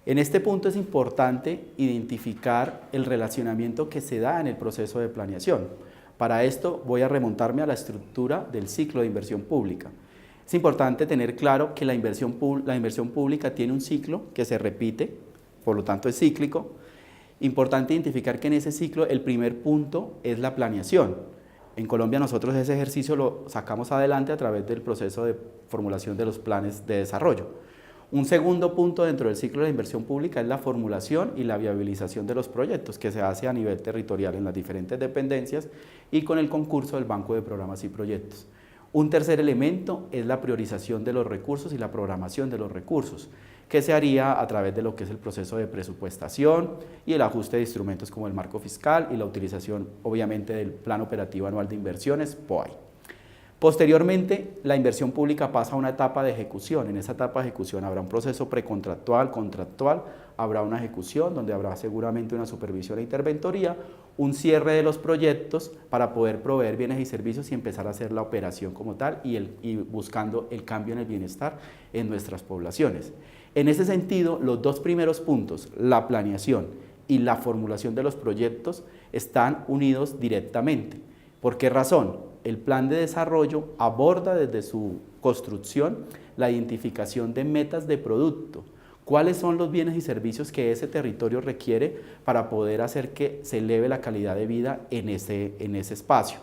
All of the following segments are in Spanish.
En este punto es importante identificar el relacionamiento que se da en el proceso de planeación. Para esto voy a remontarme a la estructura del ciclo de inversión pública. Es importante tener claro que la inversión pública tiene un ciclo que se repite, por lo tanto es cíclico. Importante identificar que en ese ciclo el primer punto es la planeación. En Colombia nosotros ese ejercicio lo sacamos adelante a través del proceso de formulación de los planes de desarrollo. Un segundo punto dentro del ciclo de la inversión pública es la formulación y la viabilización de los proyectos, que se hace a nivel territorial en las diferentes dependencias y con el concurso del Banco de Programas y Proyectos. Un tercer elemento es la priorización de los recursos y la programación de los recursos, que se haría a través de lo que es el proceso de presupuestación y el ajuste de instrumentos como el marco fiscal y la utilización, obviamente, del Plan Operativo Anual de Inversiones, POAI. Posteriormente, la inversión pública pasa a una etapa de ejecución. En esa etapa de ejecución habrá un proceso precontractual, contractual, habrá una ejecución donde habrá seguramente una supervisión e interventoría, un cierre de los proyectos para poder proveer bienes y servicios y empezar a hacer la operación como tal y buscando el cambio en el bienestar en nuestras poblaciones. En ese sentido, los dos primeros puntos, la planeación y la formulación de los proyectos, están unidos directamente. ¿Por qué razón? El plan de desarrollo aborda desde su construcción la identificación de metas de producto. ¿Cuáles son los bienes y servicios que ese territorio requiere para poder hacer que se eleve la calidad de vida en ese espacio?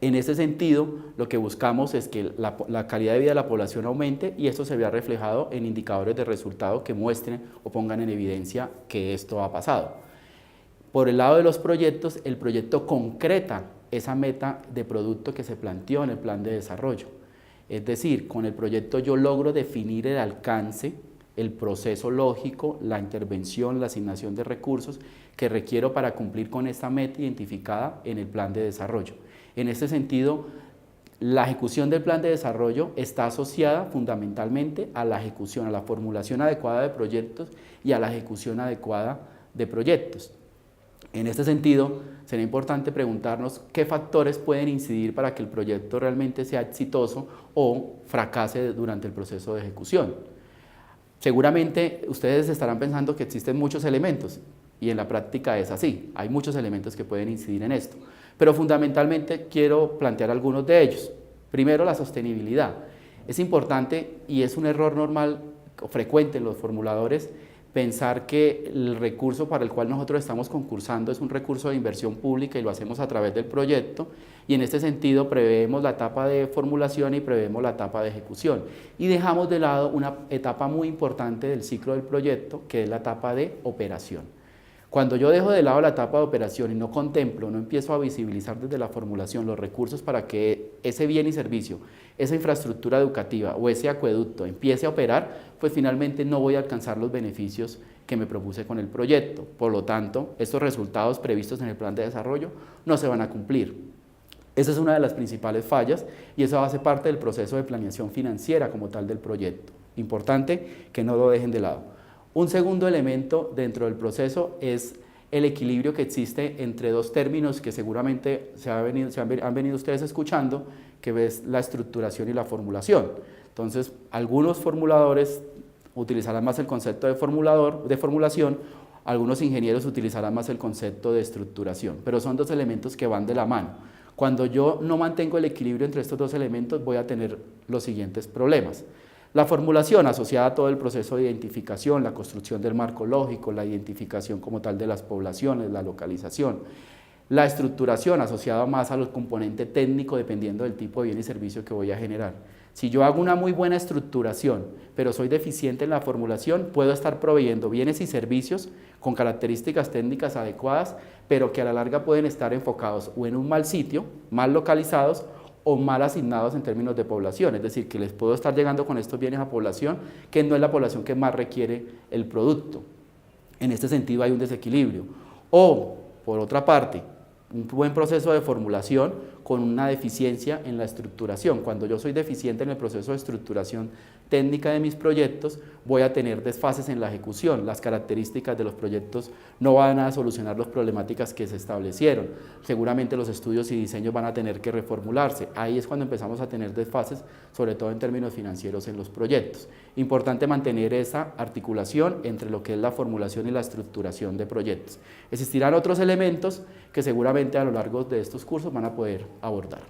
En ese sentido, lo que buscamos es que la calidad de vida de la población aumente y esto se vea reflejado en indicadores de resultado que muestren o pongan en evidencia que esto ha pasado. Por el lado de los proyectos, el proyecto concreta esa meta de producto que se planteó en el plan de desarrollo. Es decir, con el proyecto yo logro definir el alcance, el proceso lógico, la intervención, la asignación de recursos que requiero para cumplir con esta meta identificada en el plan de desarrollo. En este sentido, la ejecución del plan de desarrollo está asociada fundamentalmente a la ejecución, a la formulación adecuada de proyectos y a la ejecución adecuada de proyectos. En este sentido, será importante preguntarnos qué factores pueden incidir para que el proyecto realmente sea exitoso o fracase durante el proceso de ejecución. Seguramente ustedes estarán pensando que existen muchos elementos y en la práctica es así, hay muchos elementos que pueden incidir en esto, pero fundamentalmente quiero plantear algunos de ellos. Primero, la sostenibilidad. Es importante y es un error normal o frecuente en los formuladores pensar que el recurso para el cual nosotros estamos concursando es un recurso de inversión pública y lo hacemos a través del proyecto y en este sentido preveemos la etapa de formulación y preveemos la etapa de ejecución y dejamos de lado una etapa muy importante del ciclo del proyecto que es la etapa de operación. Cuando yo dejo de lado la etapa de operación y no contemplo, no empiezo a visibilizar desde la formulación los recursos para que ese bien y servicio, esa infraestructura educativa o ese acueducto empiece a operar, pues finalmente no voy a alcanzar los beneficios que me propuse con el proyecto. Por lo tanto, estos resultados previstos en el plan de desarrollo no se van a cumplir. Esa es una de las principales fallas y eso hace parte del proceso de planeación financiera como tal del proyecto. Importante que no lo dejen de lado. Un segundo elemento dentro del proceso es el equilibrio que existe entre dos términos que seguramente han venido ustedes escuchando, que es la estructuración y la formulación. Entonces, algunos formuladores utilizarán más el concepto de formulación, algunos ingenieros utilizarán más el concepto de estructuración, pero son dos elementos que van de la mano. Cuando yo no mantengo el equilibrio entre estos dos elementos, voy a tener los siguientes problemas. La formulación asociada a todo el proceso de identificación, la construcción del marco lógico, la identificación como tal de las poblaciones, la localización. La estructuración asociada más a los componentes técnicos dependiendo del tipo de bien y servicio que voy a generar. Si yo hago una muy buena estructuración, pero soy deficiente en la formulación, puedo estar proveyendo bienes y servicios con características técnicas adecuadas, pero que a la larga pueden estar enfocados o en un mal sitio, mal localizados, o mal asignados en términos de población, es decir, que les puedo estar llegando con estos bienes a población que no es la población que más requiere el producto. En este sentido hay un desequilibrio. O, por otra parte, un buen proceso de formulación con una deficiencia en la estructuración. Cuando yo soy deficiente en el proceso de estructuración técnica de mis proyectos, voy a tener desfases en la ejecución. Las características de los proyectos no van a solucionar las problemáticas que se establecieron. Seguramente los estudios y diseños van a tener que reformularse. Ahí es cuando empezamos a tener desfases, sobre todo en términos financieros en los proyectos. Importante mantener esa articulación entre lo que es la formulación y la estructuración de proyectos. Existirán otros elementos que seguramente a lo largo de estos cursos van a poder abordar.